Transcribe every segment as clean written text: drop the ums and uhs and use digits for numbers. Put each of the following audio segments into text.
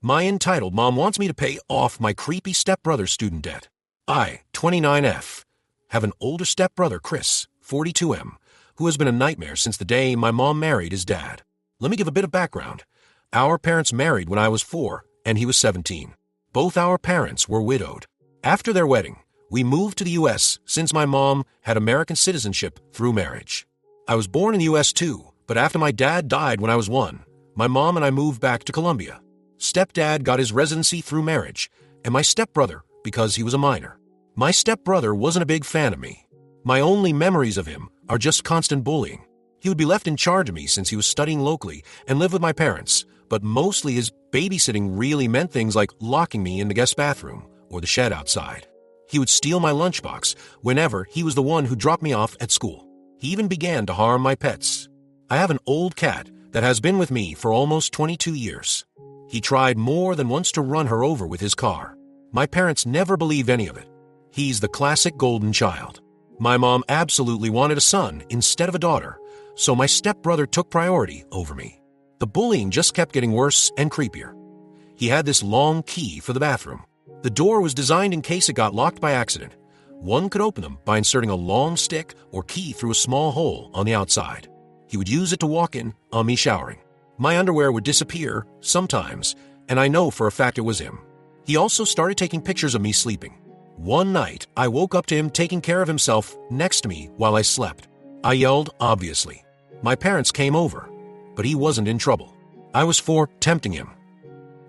My entitled mom wants me to pay off my creepy stepbrother's student debt. I, 29F, have an older stepbrother, Chris, 42M, who has been a nightmare since the day my mom married his dad. Let me give a bit of background. Our parents married when I was 4 and he was 17. Both our parents were widowed. After their wedding, we moved to the U.S. since my mom had American citizenship through marriage. I was born in the U.S. too, but after my dad died when I was 1, my mom and I moved back to Colombia. Stepdad got his residency through marriage, and my stepbrother because he was a minor. My stepbrother wasn't a big fan of me. My only memories of him are just constant bullying. He would be left in charge of me since he was studying locally and lived with my parents, but mostly his babysitting really meant things like locking me in the guest bathroom or the shed outside. He would steal my lunchbox whenever he was the one who dropped me off at school. He even began to harm my pets. I have an old cat that has been with me for almost 22 years. He tried more than once to run her over with his car. My parents never believed any of it. He's the classic golden child. My mom absolutely wanted a son instead of a daughter, so my stepbrother took priority over me. The bullying just kept getting worse and creepier. He had this long key for the bathroom. The door was designed in case it got locked by accident. One could open them by inserting a long stick or key through a small hole on the outside. He would use it to walk in on me showering. My underwear would disappear sometimes, and I know for a fact it was him. He also started taking pictures of me sleeping. One night, I woke up to him taking care of himself next to me while I slept. I yelled, obviously. My parents came over, but he wasn't in trouble. I was tempting him.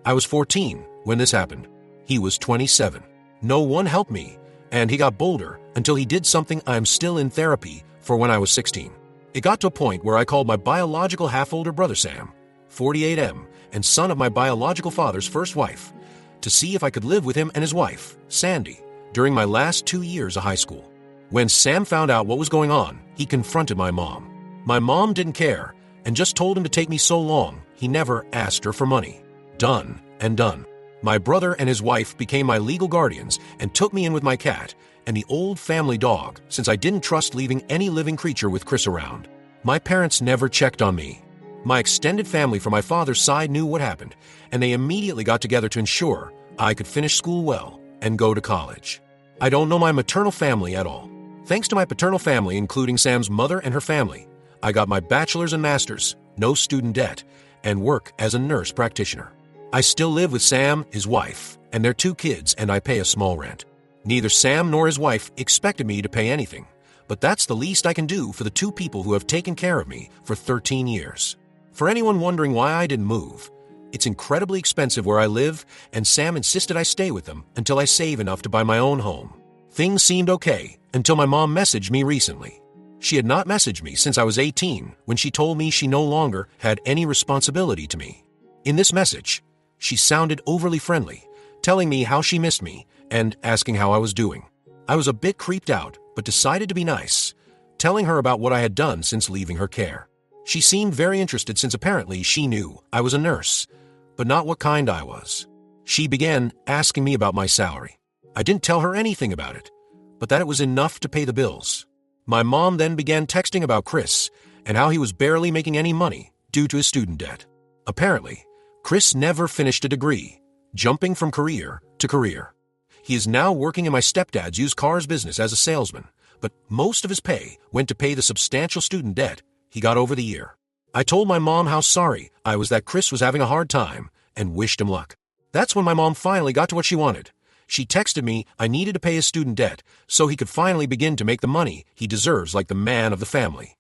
I was 14 when this happened. He was 27. No one helped me, and he got bolder until he did something I'm still in therapy for when I was 16. It got to a point where I called my biological half-older brother Sam, 48M, and son of my biological father's first wife, to see if I could live with him and his wife, Sandy, during my last 2 years of high school. When Sam found out what was going on, he confronted my mom. My mom didn't care and just told him to take me so long he never asked her for money. Done and done. My brother and his wife became my legal guardians and took me in with my cat and the old family dog since I didn't trust leaving any living creature with Chris around. My parents never checked on me. My extended family from my father's side knew what happened, and they immediately got together to ensure I could finish school well and go to college. I don't know my maternal family at all. Thanks to my paternal family, including Sam's mother and her family, I got my bachelor's and master's, no student debt, and work as a nurse practitioner. I still live with Sam, his wife, and their 2 kids, and I pay a small rent. Neither Sam nor his wife expected me to pay anything, but that's the least I can do for the 2 people who have taken care of me for 13 years. For anyone wondering why I didn't move, it's incredibly expensive where I live, and Sam insisted I stay with them until I save enough to buy my own home. Things seemed okay until my mom messaged me recently. She had not messaged me since I was 18 when she told me she no longer had any responsibility to me. In this message, she sounded overly friendly, telling me how she missed me and asking how I was doing. I was a bit creeped out, but decided to be nice, telling her about what I had done since leaving her care. She seemed very interested since apparently she knew I was a nurse, but not what kind I was. She began asking me about my salary. I didn't tell her anything about it, but that it was enough to pay the bills. My mom then began texting about Chris and how he was barely making any money due to his student debt. Apparently, Chris never finished a degree, jumping from career to career. He is now working in my stepdad's used cars business as a salesman, but most of his pay went to pay the substantial student debt he got over the year. I told my mom how sorry I was that Chris was having a hard time and wished him luck. That's when my mom finally got to what she wanted. She texted me I needed to pay his student debt so he could finally begin to make the money he deserves like the man of the family.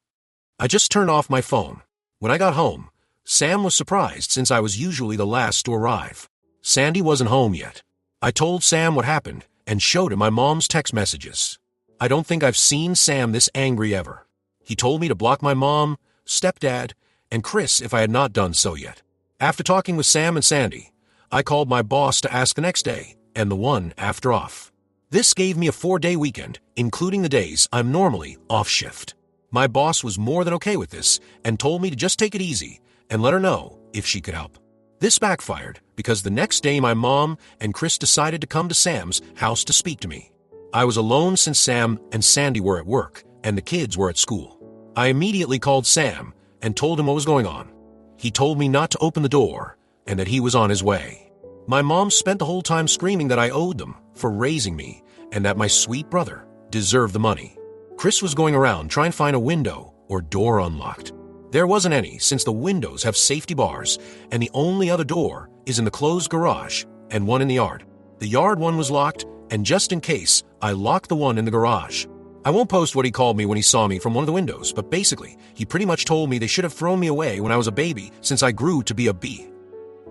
I just turned off my phone. When I got home, Sam was surprised since I was usually the last to arrive. Sandy wasn't home yet. I told Sam what happened and showed him my mom's text messages. I don't think I've seen Sam this angry ever. He told me to block my mom, stepdad, and Chris if I had not done so yet. After talking with Sam and Sandy, I called my boss to ask the next day and the one after off. This gave me a 4-day weekend, including the days I'm normally off shift. My boss was more than okay with this and told me to just take it easy and let her know if she could help. This backfired because the next day my mom and Chris decided to come to Sam's house to speak to me. I was alone since Sam and Sandy were at work and the kids were at school. I immediately called Sam and told him what was going on. He told me not to open the door and that he was on his way. My mom spent the whole time screaming that I owed them for raising me and that my sweet brother deserved the money. Chris was going around trying to find a window or door unlocked. There wasn't any, since the windows have safety bars and the only other door is in the closed garage and one in the yard. The yard one was locked, and just in case, I locked the one in the garage. I won't post what he called me when he saw me from one of the windows, but basically, he pretty much told me they should have thrown me away when I was a baby since I grew to be a bee.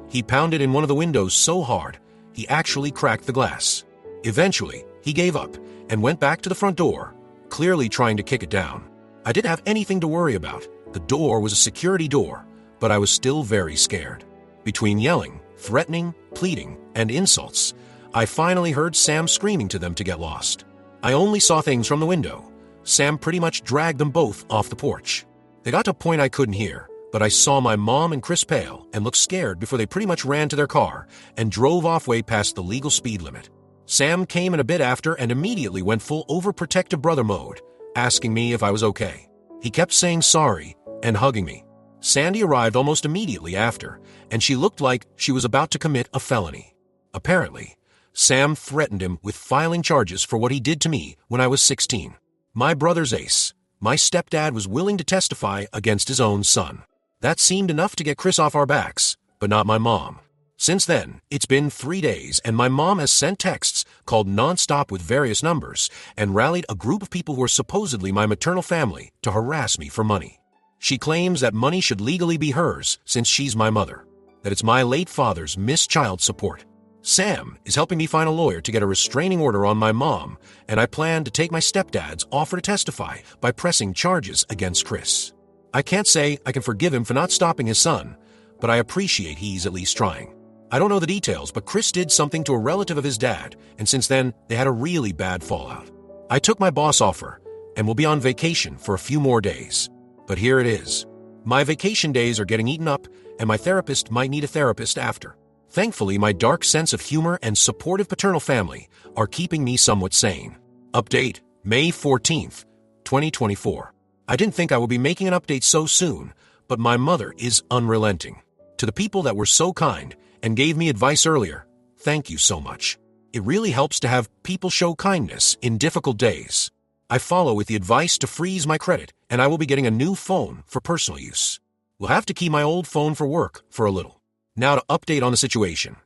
He pounded in one of the windows so hard, he actually cracked the glass. Eventually, he gave up and went back to the front door, clearly trying to kick it down. I didn't have anything to worry about. The door was a security door, but I was still very scared. Between yelling, threatening, pleading, and insults, I finally heard Sam screaming to them to get lost. I only saw things from the window. Sam pretty much dragged them both off the porch. They got to a point I couldn't hear, but I saw my mom and Chris pale and look scared before they pretty much ran to their car and drove off way past the legal speed limit. Sam came in a bit after and immediately went full overprotective brother mode, asking me if I was okay. He kept saying sorry and hugging me. Sandy arrived almost immediately after, and she looked like she was about to commit a felony. Apparently, Sam threatened him with filing charges for what he did to me when I was 16. My brother's ace. My stepdad was willing to testify against his own son. That seemed enough to get Chris off our backs, but not my mom. Since then, it's been 3 days, and my mom has sent texts, called nonstop with various numbers, and rallied a group of people who are supposedly my maternal family to harass me for money. She claims that money should legally be hers since she's my mother, that it's my late father's missed child support. Sam is helping me find a lawyer to get a restraining order on my mom, and I plan to take my stepdad's offer to testify by pressing charges against Chris. I can't say I can forgive him for not stopping his son, but I appreciate he's at least trying. I don't know the details, but Chris did something to a relative of his dad, and since then, they had a really bad fallout. I took my boss offer and will be on vacation for a few more days. But here it is. My vacation days are getting eaten up, and my therapist might need a therapist after. Thankfully, my dark sense of humor and supportive paternal family are keeping me somewhat sane. Update, May 14th, 2024. I didn't think I would be making an update so soon, but my mother is unrelenting. To the people that were so kind and gave me advice earlier, thank you so much. It really helps to have people show kindness in difficult days. I follow with the advice to freeze my credit, and I will be getting a new phone for personal use. We'll have to keep my old phone for work for a little. Now to update on the situation.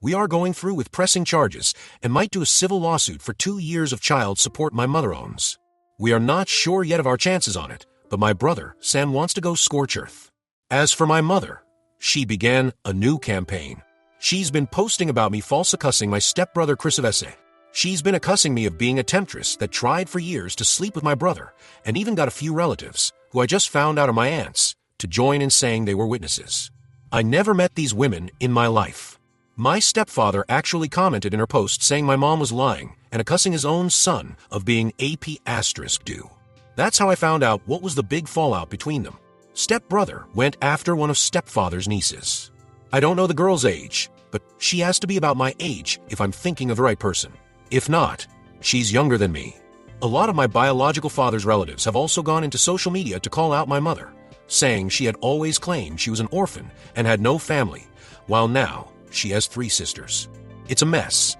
We are going through with pressing charges and might do a civil lawsuit for 2 years of child support my mother owns. We are not sure yet of our chances on it, but my brother, Sam, wants to go scorch earth. As for my mother, she began a new campaign. She's been posting about me false accusing my stepbrother Chris Avese. She's been accusing me of being a temptress that tried for years to sleep with my brother and even got a few relatives, who I just found out are my aunts, to join in saying they were witnesses. I never met these women in my life. My stepfather actually commented in her post saying my mom was lying and accusing his own son of being AP***. That's how I found out what was the big fallout between them. Stepbrother went after one of stepfather's nieces. I don't know the girl's age, but she has to be about my age if I'm thinking of the right person. If not, she's younger than me. A lot of my biological father's relatives have also gone into social media to call out my mother, saying she had always claimed she was an orphan and had no family, while now she has 3 sisters. It's a mess.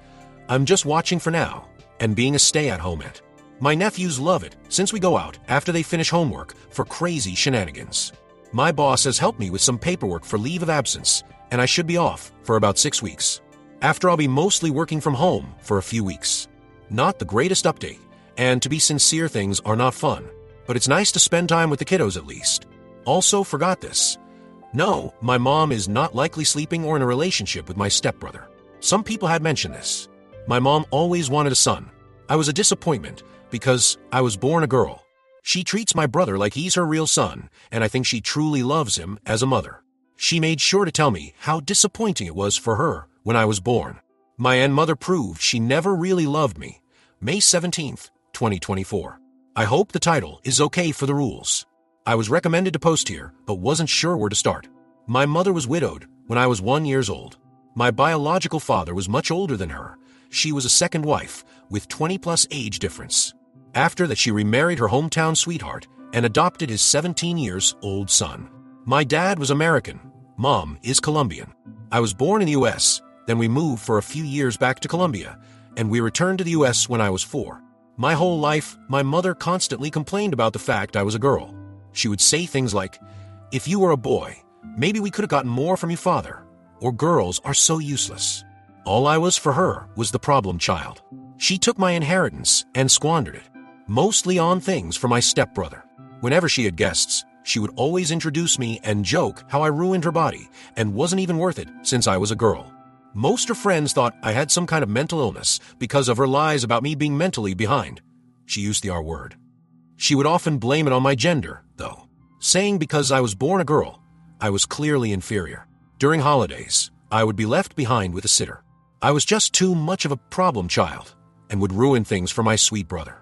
I'm just watching for now and being a stay-at-home aunt. My nephews love it since we go out after they finish homework for crazy shenanigans. My boss has helped me with some paperwork for leave of absence, and I should be off for about 6 weeks. After I'll be mostly working from home for a few weeks. Not the greatest update, and to be sincere, things are not fun, but it's nice to spend time with the kiddos at least. Also forgot this. No, my mom is not likely sleeping or in a relationship with my stepbrother. Some people had mentioned this. My mom always wanted a son. I was a disappointment because I was born a girl. She treats my brother like he's her real son, and I think she truly loves him as a mother. She made sure to tell me how disappointing it was for her when I was born. My aunt mother proved she never really loved me. May 17th, 2024. I hope the title is okay for the rules. I was recommended to post here, but wasn't sure where to start. My mother was widowed when I was 1 year old. My biological father was much older than her. She was a second wife, with 20-plus age difference. After that, she remarried her hometown sweetheart and adopted his 17-year-old son. My dad was American. Mom is Colombian. I was born in the U.S., Then we moved for a few years back to Colombia, and we returned to the US when I was 4. My whole life, my mother constantly complained about the fact I was a girl. She would say things like, "If you were a boy, maybe we could have gotten more from your father," or "Girls are so useless." All I was for her was the problem child. She took my inheritance and squandered it, mostly on things for my stepbrother. Whenever she had guests, she would always introduce me and joke how I ruined her body and wasn't even worth it since I was a girl. Most her friends thought I had some kind of mental illness because of her lies about me being mentally behind. She used the R word. She would often blame it on my gender, though, saying because I was born a girl, I was clearly inferior. During holidays, I would be left behind with a sitter. I was just too much of a problem child and would ruin things for my sweet brother.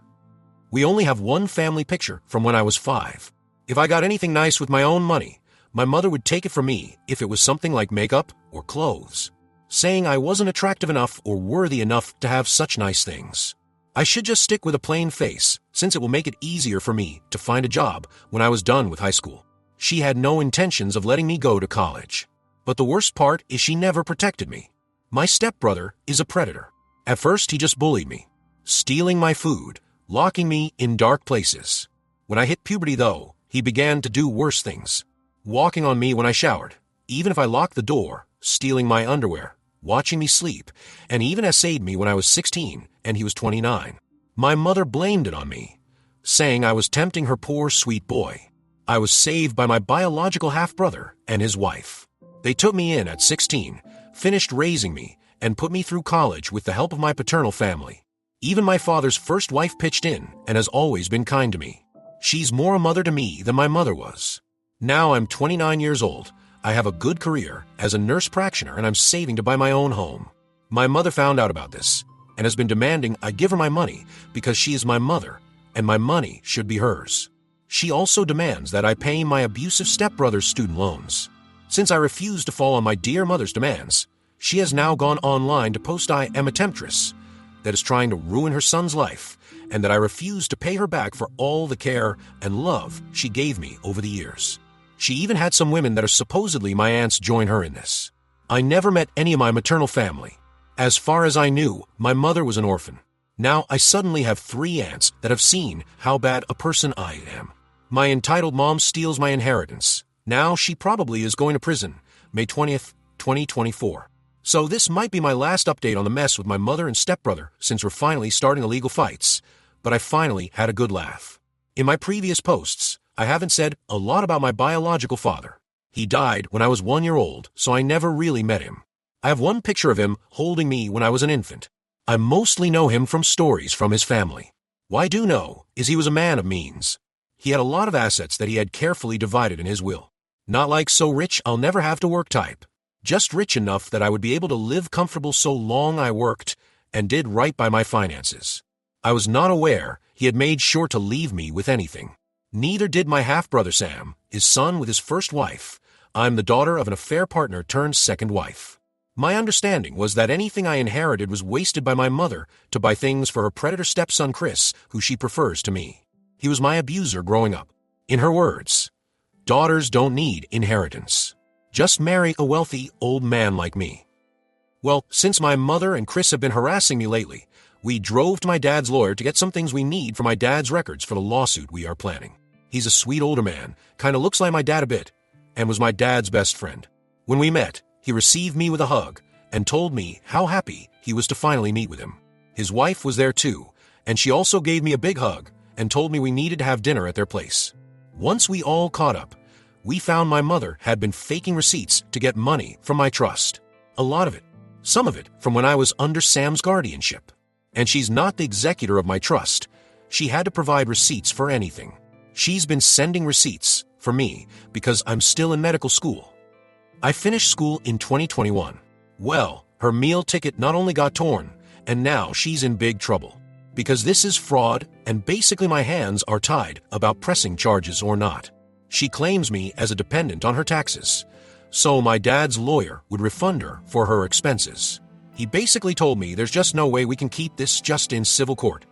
We only have one family picture from when I was 5. If I got anything nice with my own money, my mother would take it from me if it was something like makeup or clothes, saying I wasn't attractive enough or worthy enough to have such nice things. I should just stick with a plain face, since it will make it easier for me to find a job when I was done with high school. She had no intentions of letting me go to college. But the worst part is she never protected me. My stepbrother is a predator. At first, he just bullied me, stealing my food, locking me in dark places. When I hit puberty, though, he began to do worse things, walking on me when I showered, even if I locked the door, stealing my underwear, watching me sleep, and even essayed me when I was 16 and he was 29. My mother blamed it on me, saying I was tempting her poor sweet boy. I was saved by my biological half-brother and his wife. They took me in at 16, finished raising me, and put me through college with the help of my paternal family. Even my father's first wife pitched in and has always been kind to me. She's more a mother to me than my mother was. Now I'm 29 years old. I have a good career as a nurse practitioner and I'm saving to buy my own home. My mother found out about this and has been demanding I give her my money because she is my mother and my money should be hers. She also demands that I pay my abusive stepbrother's student loans. Since I refuse to fall on my dear mother's demands, she has now gone online to post I am a temptress that is trying to ruin her son's life and that I refuse to pay her back for all the care and love she gave me over the years. She even had some women that are supposedly my aunts join her in this. I never met any of my maternal family. As far as I knew, my mother was an orphan. Now I suddenly have 3 aunts that have seen how bad a person I am. My entitled mom steals my inheritance. Now she probably is going to prison, May 20th, 2024. So this might be my last update on the mess with my mother and stepbrother since we're finally starting illegal fights. But I finally had a good laugh. In my previous posts, I haven't said a lot about my biological father. He died when I was 1 year old, so I never really met him. I have one picture of him holding me when I was an infant. I mostly know him from stories from his family. What I do know is he was a man of means. He had a lot of assets that he had carefully divided in his will. Not like so rich I'll never have to work type. Just rich enough that I would be able to live comfortable so long I worked and did right by my finances. I was not aware he had made sure to leave me with anything. Neither did my half-brother Sam, his son with his first wife. I'm the daughter of an affair partner turned second wife. My understanding was that anything I inherited was wasted by my mother to buy things for her predator stepson Chris, who she prefers to me. He was my abuser growing up. In her words, daughters don't need inheritance. Just marry a wealthy old man like me. Well, since my mother and Chris have been harassing me lately, we drove to my dad's lawyer to get some things we need for my dad's records for the lawsuit we are planning. He's a sweet older man, kinda looks like my dad a bit, and was my dad's best friend. When we met, he received me with a hug and told me how happy he was to finally meet with him. His wife was there too, and she also gave me a big hug and told me we needed to have dinner at their place. Once we all caught up, we found my mother had been faking receipts to get money from my trust. A lot of it. Some of it from when I was under Sam's guardianship. And she's not the executor of my trust. She had to provide receipts for anything. She's been sending receipts for me because I'm still in medical school. I finished school in 2021. Well, her meal ticket not only got torn, and now she's in big trouble. Because this is fraud, and basically my hands are tied about pressing charges or not. She claims me as a dependent on her taxes, so my dad's lawyer would refund her for her expenses. He basically told me there's just no way we can keep this just in civil court.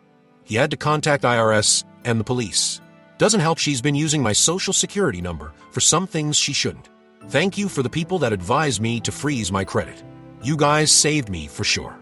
He had to contact IRS and the police. Doesn't help she's been using my social security number for some things she shouldn't. Thank you for the people that advised me to freeze my credit. You guys saved me for sure.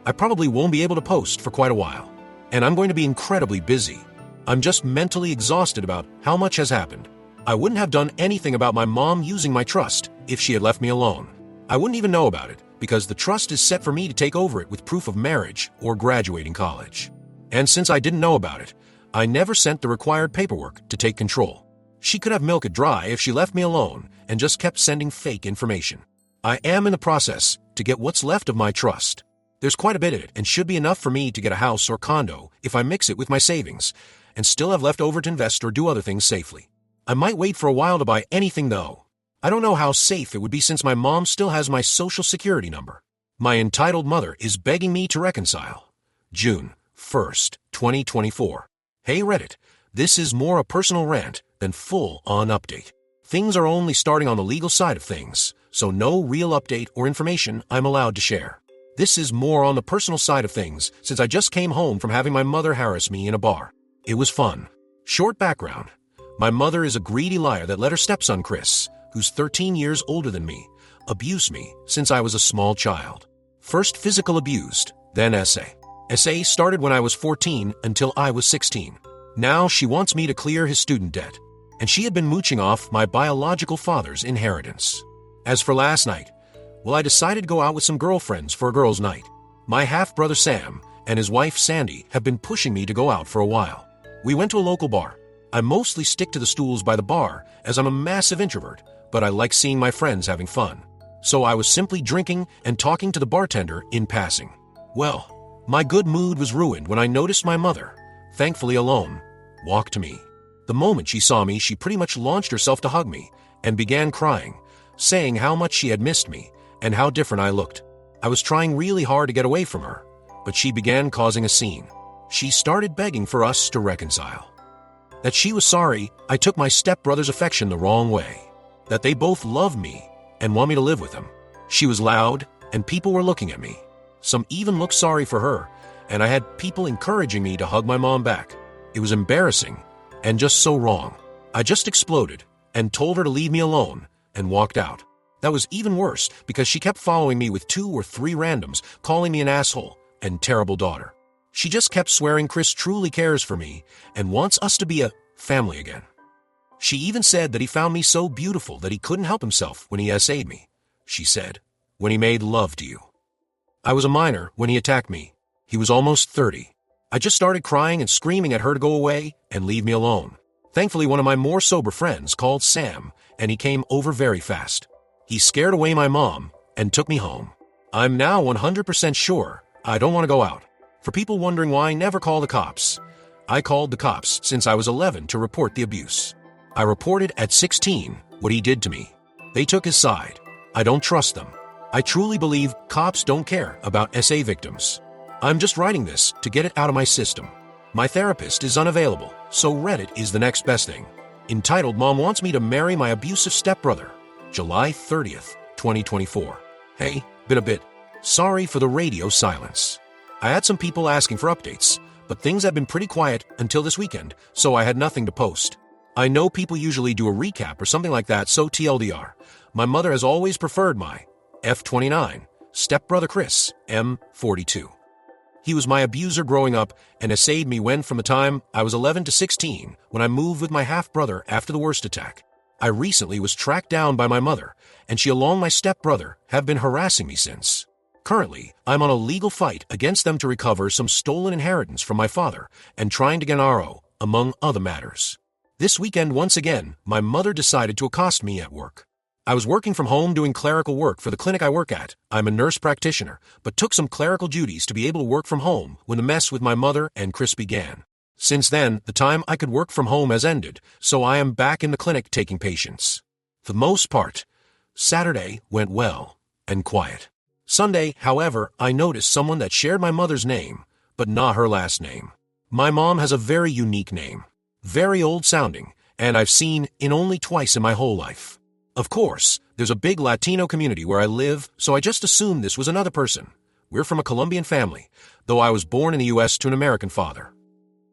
I probably won't be able to post for quite a while, and I'm going to be incredibly busy. I'm just mentally exhausted about how much has happened. I wouldn't have done anything about my mom using my trust if she had left me alone. I wouldn't even know about it because the trust is set for me to take over it with proof of marriage or graduating college. And since I didn't know about it, I never sent the required paperwork to take control. She could have milked it dry if she left me alone and just kept sending fake information. I am in the process to get what's left of my trust. There's quite a bit in it and should be enough for me to get a house or condo if I mix it with my savings and still have left over to invest or do other things safely. I might wait for a while to buy anything though. I don't know how safe it would be since my mom still has my social security number. My entitled mother is begging me to reconcile. June 1st, 2024. Hey Reddit, this is more a personal rant than full-on update. Things are only starting on the legal side of things, so no real update or information I'm allowed to share. This is more on the personal side of things since I just came home from having my mother harass me in a bar. It was fun. Short background. My mother is a greedy liar that let her stepson Chris, who's 13 years older than me, abuse me since I was a small child. First physical abused, then SA. SA started when I was 14 until I was 16. Now she wants me to clear his student debt, and she had been mooching off my biological father's inheritance. As for last night, well, I decided to go out with some girlfriends for a girls' night. My half-brother Sam and his wife Sandy have been pushing me to go out for a while. We went to a local bar. I mostly stick to the stools by the bar as I'm a massive introvert, but I like seeing my friends having fun. So I was simply drinking and talking to the bartender in passing. Well, my good mood was ruined when I noticed my mother, thankfully alone, walk to me. The moment she saw me, she pretty much launched herself to hug me and began crying, saying how much she had missed me and how different I looked. I was trying really hard to get away from her, but she began causing a scene. She started begging for us to reconcile. That she was sorry I took my stepbrother's affection the wrong way. That they both love me and want me to live with them. She was loud and people were looking at me. Some even looked sorry for her, and I had people encouraging me to hug my mom back. It was embarrassing and just so wrong. I just exploded and told her to leave me alone and walked out. That was even worse because she kept following me with 2 or 3 randoms, calling me an asshole and terrible daughter. She just kept swearing Chris truly cares for me and wants us to be a family again. She even said that he found me so beautiful that he couldn't help himself when he essayed me. She said, when he made love to you. I was a minor when he attacked me. He was almost 30. I just started crying and screaming at her to go away and leave me alone. Thankfully, one of my more sober friends called Sam, and he came over very fast. He scared away my mom and took me home. I'm now 100% sure I don't want to go out. For people wondering why I never call the cops, I called the cops since I was 11 to report the abuse. I reported at 16 what he did to me. They took his side. I don't trust them. I truly believe cops don't care about SA victims. I'm just writing this to get it out of my system. My therapist is unavailable, so Reddit is the next best thing. Entitled Mom Wants Me to Marry My Abusive Stepbrother, July 30th, 2024. Hey, been a bit sorry for the radio silence. I had some people asking for updates, but things have been pretty quiet until this weekend, so I had nothing to post. I know people usually do a recap or something like that, so TLDR. My mother has always preferred my F29 stepbrother Chris, M42. He was my abuser growing up and essayed me when from the time I was 11 to 16 when I moved with my half-brother after the worst attack. I recently was tracked down by my mother, and she along my stepbrother have been harassing me since. Currently, I'm on a legal fight against them to recover some stolen inheritance from my father and trying to get an RO, among other matters. This weekend, once again, my mother decided to accost me at work. I was working from home doing clerical work for the clinic I work at. I'm a nurse practitioner, but took some clerical duties to be able to work from home when the mess with my mother and Chris began. Since then, the time I could work from home has ended, so I am back in the clinic taking patients. For the most part, Saturday went well and quiet. Sunday, however, I noticed someone that shared my mother's name, but not her last name. My mom has a very unique name, very old-sounding, and I've seen it only twice in my whole life. Of course, there's a big Latino community where I live, so I just assumed this was another person. We're from a Colombian family, though I was born in the U.S. to an American father.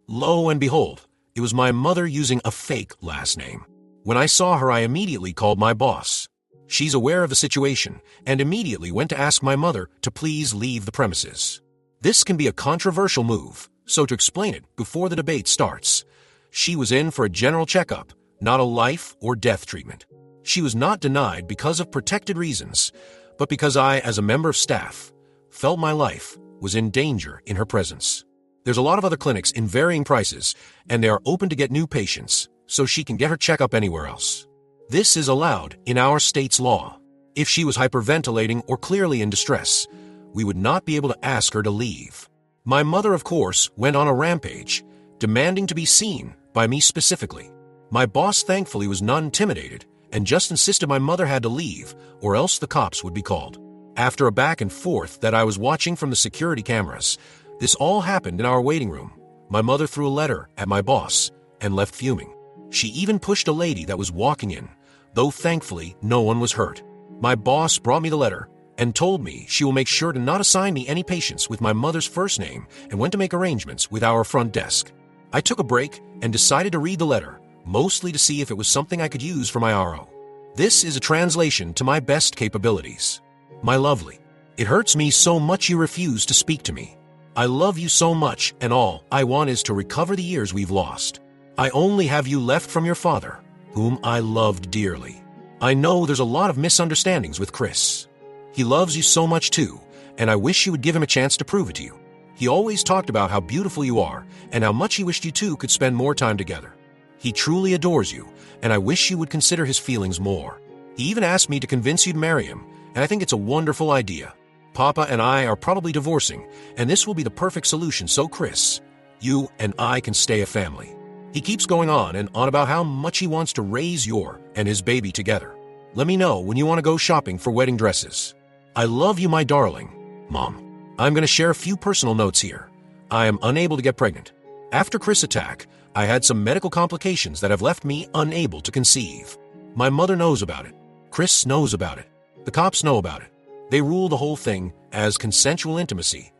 Lo and behold, it was my mother using a fake last name. When I saw her, I immediately called my boss. She's aware of the situation and immediately went to ask my mother to please leave the premises. This can be a controversial move, so to explain it before the debate starts, she was in for a general checkup, not a life or death treatment. She was not denied because of protected reasons, but because I, as a member of staff, felt my life was in danger in her presence. There's a lot of other clinics in varying prices, and they are open to get new patients, so she can get her checkup anywhere else. This is allowed in our state's law. If she was hyperventilating or clearly in distress, we would not be able to ask her to leave. My mother, of course, went on a rampage, demanding to be seen by me specifically. My boss thankfully was not intimidated and just insisted my mother had to leave or else the cops would be called. After a back and forth that I was watching from the security cameras, this all happened in our waiting room. My mother threw a letter at my boss and left fuming. She even pushed a lady that was walking in, though thankfully no one was hurt. My boss brought me the letter and told me she will make sure to not assign me any patients with my mother's first name and went to make arrangements with our front desk. I took a break and decided to read the letter, mostly to see if it was something I could use for my RO. This is a translation to my best capabilities. My lovely, it hurts me so much you refuse to speak to me. I love you so much, and all I want is to recover the years we've lost. I only have you left from your father, whom I loved dearly. I know there's a lot of misunderstandings with Chris. He loves you so much too, and I wish you would give him a chance to prove it to you. He always talked about how beautiful you are and how much he wished you two could spend more time together. He truly adores you, and I wish you would consider his feelings more. He even asked me to convince you to marry him, and I think it's a wonderful idea. Papa and I are probably divorcing, and this will be the perfect solution so Chris, you and I can stay a family. He keeps going on and on about how much he wants to raise your and his baby together. Let me know when you want to go shopping for wedding dresses. I love you, my darling. Mom. I'm going to share a few personal notes here. I am unable to get pregnant. After Chris' attack, I had some medical complications that have left me unable to conceive. My mother knows about it. Chris knows about it. The cops know about it. They rule the whole thing as consensual intimacy.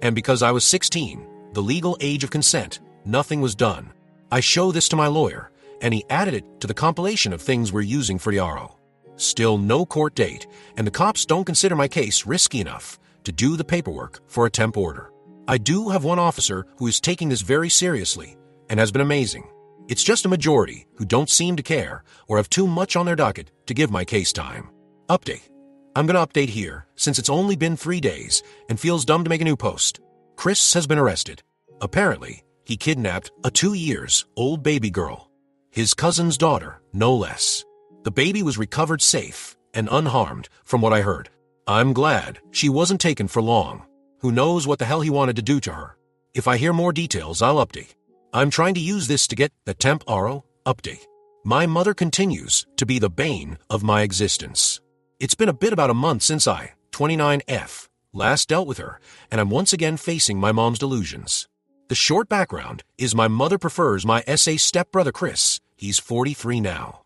And because I was 16, the legal age of consent, nothing was done. I show this to my lawyer, and he added it to the compilation of things we're using for the RO. Still no court date, and the cops don't consider my case risky enough to do the paperwork for a temp order. I do have one officer who is taking this very seriously and has been amazing. It's just a majority who don't seem to care or have too much on their docket to give my case time. Update. I'm going to update here since it's only been 3 days and feels dumb to make a new post. Chris has been arrested. Apparently, he kidnapped a 2-year-old baby girl. His cousin's daughter, no less. The baby was recovered safe and unharmed from what I heard. I'm glad she wasn't taken for long. Who knows what the hell he wanted to do to her. If I hear more details, I'll update. I'm trying to use this to get the temp RO update. My mother continues to be the bane of my existence. It's been a bit about a month since I, 29F, last dealt with her, and I'm once again facing my mom's delusions. The short background is my mother prefers my SA stepbrother Chris. He's 43 now.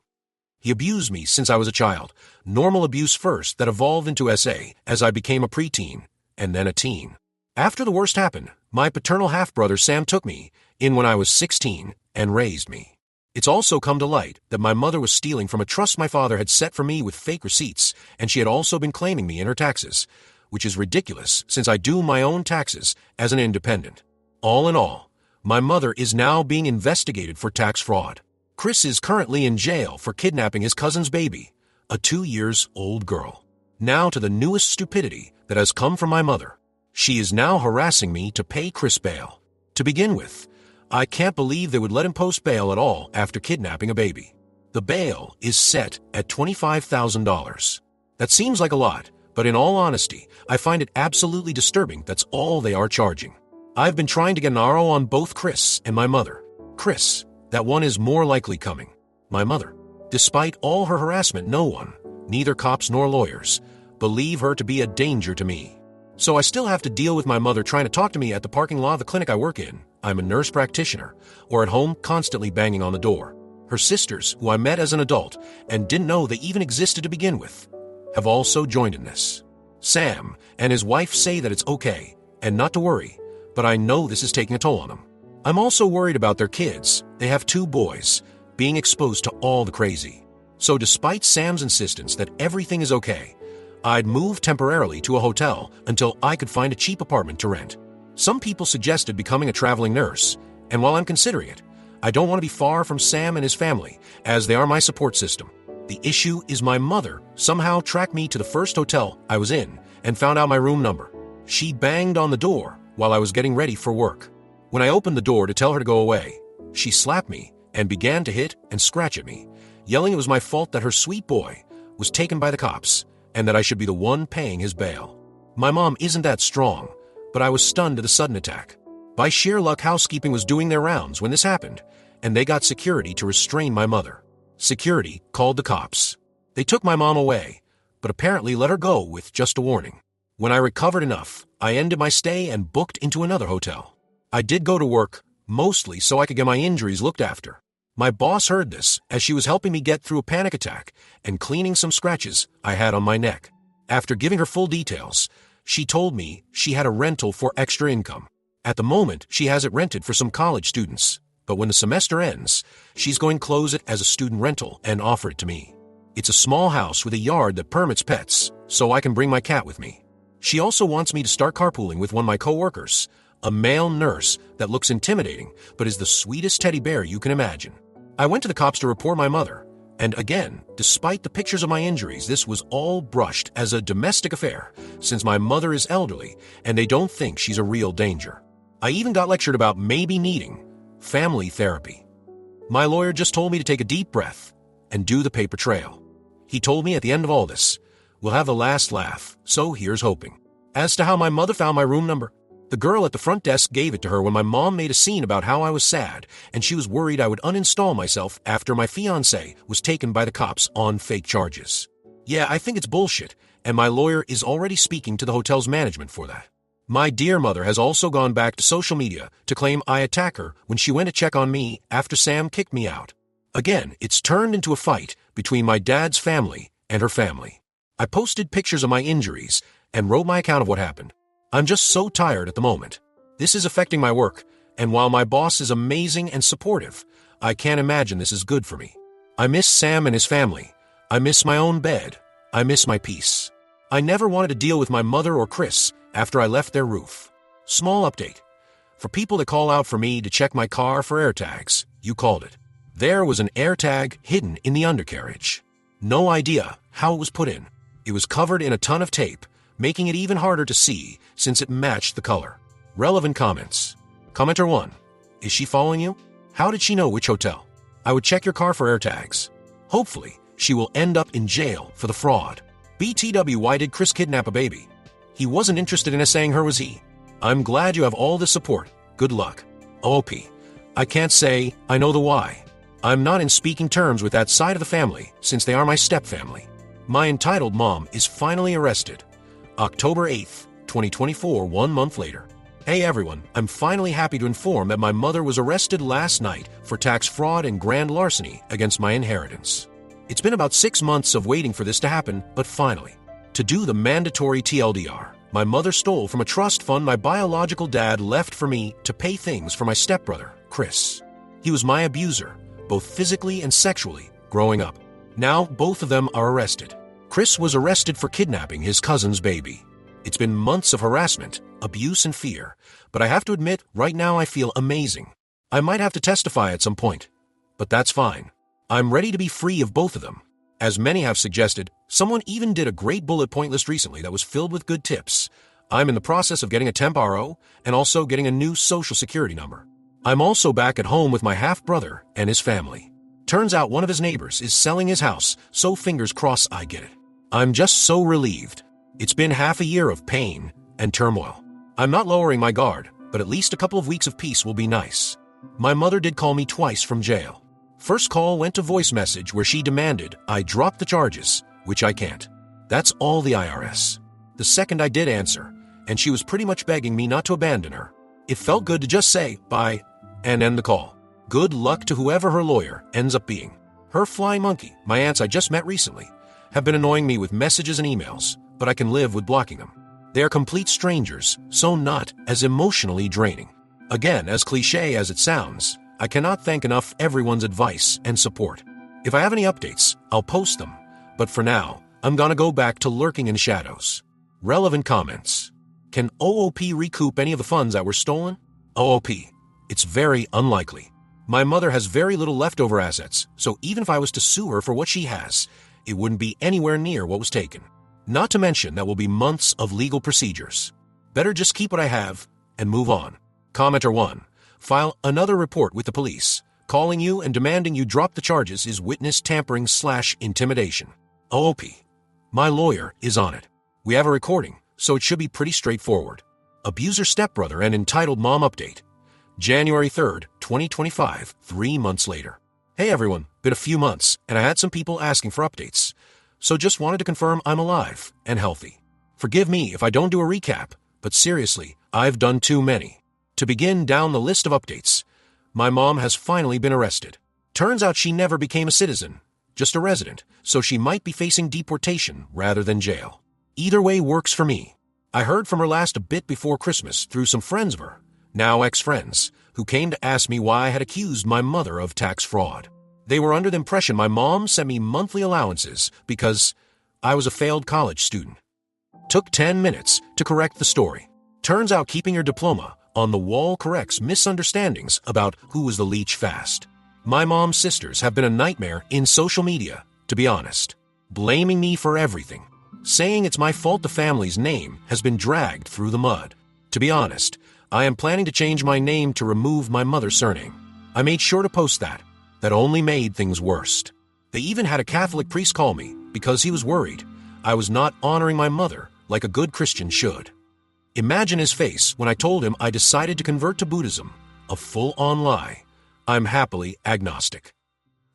He abused me since I was a child, normal abuse first that evolved into SA as I became a preteen, and then a teen. After the worst happened, my paternal half-brother Sam took me in when I was 16 and raised me. It's also come to light that my mother was stealing from a trust my father had set for me with fake receipts, and she had also been claiming me in her taxes, which is ridiculous since I do my own taxes as an independent. All in all, my mother is now being investigated for tax fraud. Chris is currently in jail for kidnapping his cousin's baby, a 2-year-old girl. Now to the newest stupidity that has come from my mother. She is now harassing me to pay Chris bail. To begin with, I can't believe they would let him post bail at all after kidnapping a baby. The bail is set at $25,000. That seems like a lot, but in all honesty, I find it absolutely disturbing that's all they are charging. I've been trying to get an RO on both Chris and my mother. Chris, that one is more likely coming. My mother, despite all her harassment, no one, neither cops nor lawyers, believe her to be a danger to me. So I still have to deal with my mother trying to talk to me at the parking lot of the clinic I work in. I'm a nurse practitioner, or at home constantly banging on the door. Her sisters, who I met as an adult and didn't know they even existed to begin with, have also joined in this. Sam and his wife say that it's okay and not to worry, but I know this is taking a toll on them. I'm also worried about their kids. They have 2 boys, being exposed to all the crazy. So despite Sam's insistence that everything is okay, I'd move temporarily to a hotel until I could find a cheap apartment to rent. Some people suggested becoming a traveling nurse, and while I'm considering it, I don't want to be far from Sam and his family, as they are my support system. The issue is my mother somehow tracked me to the first hotel I was in and found out my room number. She banged on the door while I was getting ready for work. When I opened the door to tell her to go away, she slapped me and began to hit and scratch at me, yelling it was my fault that her sweet boy was taken by the cops and that I should be the one paying his bail. My mom isn't that strong, but I was stunned at the sudden attack. By sheer luck, housekeeping was doing their rounds when this happened, and they got security to restrain my mother. Security called the cops. They took my mom away, but apparently let her go with just a warning. When I recovered enough, I ended my stay and booked into another hotel. I did go to work, mostly so I could get my injuries looked after. My boss heard this as she was helping me get through a panic attack and cleaning some scratches I had on my neck. After giving her full details, she told me she had a rental for extra income. At the moment, she has it rented for some college students, but when the semester ends, she's going to close it as a student rental and offer it to me. It's a small house with a yard that permits pets, so I can bring my cat with me. She also wants me to start carpooling with one of my coworkers, a male nurse that looks intimidating but is the sweetest teddy bear you can imagine. I went to the cops to report my mother, and again, despite the pictures of my injuries, this was all brushed as a domestic affair since my mother is elderly and they don't think she's a real danger. I even got lectured about maybe needing family therapy. My lawyer just told me to take a deep breath and do the paper trail. He told me at the end of all this, we'll have the last laugh, so here's hoping. As to how my mother found my room number, the girl at the front desk gave it to her when my mom made a scene about how I was sad and she was worried I would uninstall myself after my fiancé was taken by the cops on fake charges. Yeah, I think it's bullshit, and my lawyer is already speaking to the hotel's management for that. My dear mother has also gone back to social media to claim I attacked her when she went to check on me after Sam kicked me out. Again, it's turned into a fight between my dad's family and her family. I posted pictures of my injuries and wrote my account of what happened. I'm just so tired at the moment. This is affecting my work, and while my boss is amazing and supportive, I can't imagine this is good for me. I miss Sam and his family. I miss my own bed. I miss my peace. I never wanted to deal with my mother or Chris after I left their roof. Small update. For people that call out for me to check my car for AirTags, you called it. There was an AirTag hidden in the undercarriage. No idea how it was put in. It was covered in a ton of tape, making it even harder to see since it matched the color. Relevant comments. Commenter 1. Is she following you? How did she know which hotel? I would check your car for AirTags. Hopefully, she will end up in jail for the fraud. BTW, why did Chris kidnap a baby? He wasn't interested in essaying her, was he? I'm glad you have all this support. Good luck. OP. I can't say I know the why. I'm not in speaking terms with that side of the family since they are my stepfamily. My entitled mom is finally arrested. October 8th, 2024, 1 month later. Hey everyone, I'm finally happy to inform that my mother was arrested last night for tax fraud and grand larceny against my inheritance. It's been about 6 months of waiting for this to happen, but finally. To do the mandatory TLDR, my mother stole from a trust fund my biological dad left for me to pay things for my stepbrother, Chris. He was my abuser, both physically and sexually, growing up. Now both of them are arrested. Chris was arrested for kidnapping his cousin's baby. It's been months of harassment, abuse, and fear, but I have to admit, right now I feel amazing. I might have to testify at some point, but that's fine. I'm ready to be free of both of them. As many have suggested, someone even did a great bullet point list recently that was filled with good tips. I'm in the process of getting a temp RO and also getting a new social security number. I'm also back at home with my half-brother and his family. Turns out one of his neighbors is selling his house, so fingers crossed I get it. I'm just so relieved. It's been half a year of pain and turmoil. I'm not lowering my guard, but at least a couple of weeks of peace will be nice. My mother did call me twice from jail. First call went to voice message where she demanded I drop the charges, which I can't. That's all the IRS. The second I did answer, and she was pretty much begging me not to abandon her. It felt good to just say bye and end the call. Good luck to whoever her lawyer ends up being. Her flying monkey, my aunts I just met recently, have been annoying me with messages and emails, but I can live with blocking them. They are complete strangers, so not as emotionally draining. Again, as cliche as it sounds, I cannot thank enough everyone's advice and support. If I have any updates, I'll post them, but for now, I'm gonna go back to lurking in shadows. Relevant comments. Can OOP recoup any of the funds that were stolen? OOP. It's very unlikely. My mother has very little leftover assets, so even if I was to sue her for what she has, it wouldn't be anywhere near what was taken. Not to mention that will be months of legal procedures. Better just keep what I have and move on. Commenter 1. File another report with the police. Calling you and demanding you drop the charges is witness tampering/intimidation. OOP. My lawyer is on it. We have a recording, so it should be pretty straightforward. Abuser stepbrother and entitled mom update. January 3rd, 2025, 3 months later. Hey everyone, been a few months, and I had some people asking for updates. So just wanted to confirm I'm alive and healthy. Forgive me if I don't do a recap, but seriously, I've done too many. To begin down the list of updates, my mom has finally been arrested. Turns out she never became a citizen, just a resident, so she might be facing deportation rather than jail. Either way works for me. I heard from her last a bit before Christmas through some friends of her, now ex-friends, who came to ask me why I had accused my mother of tax fraud. They were under the impression my mom sent me monthly allowances because I was a failed college student. Took 10 minutes to correct the story. Turns out keeping your diploma on the wall corrects misunderstandings about who was the leech fast. My mom's sisters have been a nightmare in social media, to be honest, blaming me for everything, saying it's my fault the family's name has been dragged through the mud. To be honest, I am planning to change my name to remove my mother's surname. I made sure to post that. That only made things worse. They even had a Catholic priest call me because he was worried I was not honoring my mother like a good Christian should. Imagine his face when I told him I decided to convert to Buddhism, a full-on lie. I'm happily agnostic.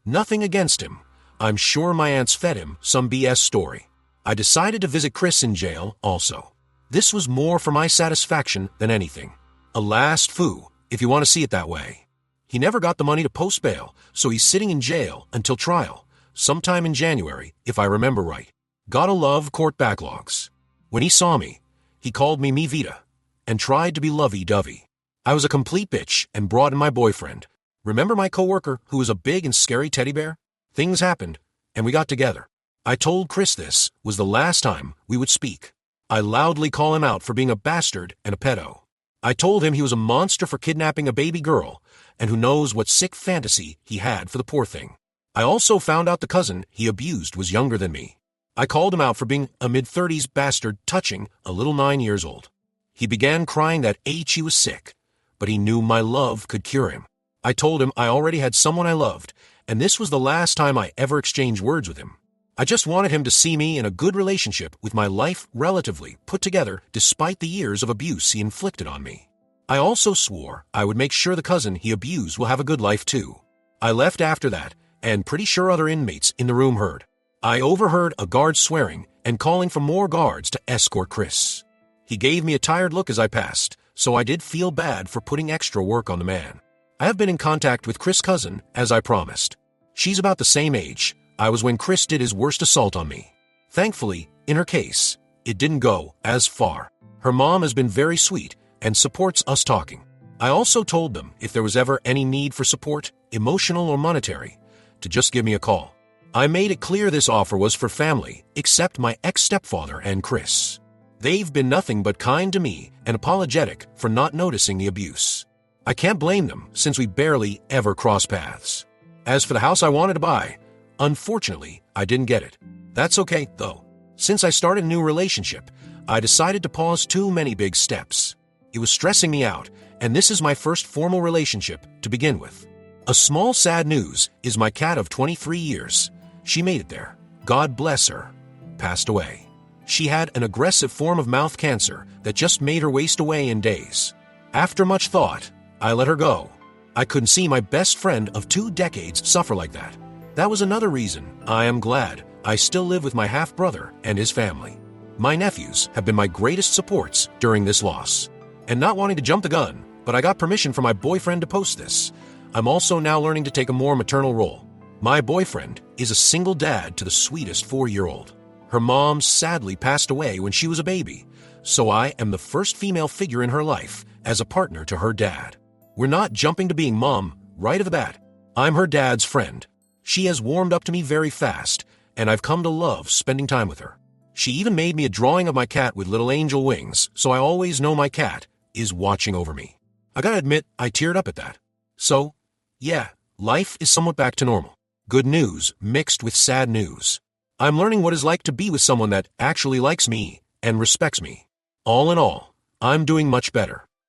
Nothing against him. I'm sure my aunts fed him some BS story. I decided to visit Chris in jail also. This was more for my satisfaction than anything. A last foo, if you want to see it that way. He never got the money to post bail, so he's sitting in jail until trial, sometime in January, if I remember right. Gotta love court backlogs. When he saw me, he called me Mi Vida and tried to be lovey-dovey. I was a complete bitch and brought in my boyfriend. Remember my coworker who was a big and scary teddy bear? Things happened, and we got together. I told Chris this was the last time we would speak. I loudly call him out for being a bastard and a pedo. I told him he was a monster for kidnapping a baby girl, and who knows what sick fantasy he had for the poor thing. I also found out the cousin he abused was younger than me. I called him out for being a mid-30s bastard touching a little 9 years old. He began crying that he was sick, but he knew my love could cure him. I told him I already had someone I loved, and this was the last time I ever exchanged words with him. I just wanted him to see me in a good relationship with my life relatively put together despite the years of abuse he inflicted on me. I also swore I would make sure the cousin he abused will have a good life too. I left after that, and pretty sure other inmates in the room heard. I overheard a guard swearing and calling for more guards to escort Chris. He gave me a tired look as I passed, so I did feel bad for putting extra work on the man. I have been in contact with Chris' cousin, as I promised. She's about the same age I was when Chris did his worst assault on me. Thankfully, in her case, it didn't go as far. Her mom has been very sweet and supports us talking. I also told them if there was ever any need for support, emotional or monetary, to just give me a call. I made it clear this offer was for family, except my ex-stepfather and Chris. They've been nothing but kind to me and apologetic for not noticing the abuse. I can't blame them since we barely ever cross paths. As for the house I wanted to buy, unfortunately, I didn't get it. That's okay, though. Since I started a new relationship, I decided to pause too many big steps. It was stressing me out, and this is my first formal relationship to begin with. A small sad news is my cat of 23 years. She made it there. God bless her. Passed away. She had an aggressive form of mouth cancer that just made her waste away in days. After much thought, I let her go. I couldn't see my best friend of 2 decades suffer like that. That was another reason I am glad I still live with my half-brother and his family. My nephews have been my greatest supports during this loss. And not wanting to jump the gun, but I got permission from my boyfriend to post this. I'm also now learning to take a more maternal role. My boyfriend is a single dad to the sweetest 4-year-old. Her mom sadly passed away when she was a baby, so I am the first female figure in her life as a partner to her dad. We're not jumping to being mom right off the bat. I'm her dad's friend. She has warmed up to me very fast, and I've come to love spending time with her. She even made me a drawing of my cat with little angel wings, so I always know my cat is watching over me. I gotta admit, I teared up at that. So, yeah, life is somewhat back to normal. Good news mixed with sad news. I'm learning what it's like to be with someone that actually likes me and respects me. All in all, I'm doing much better.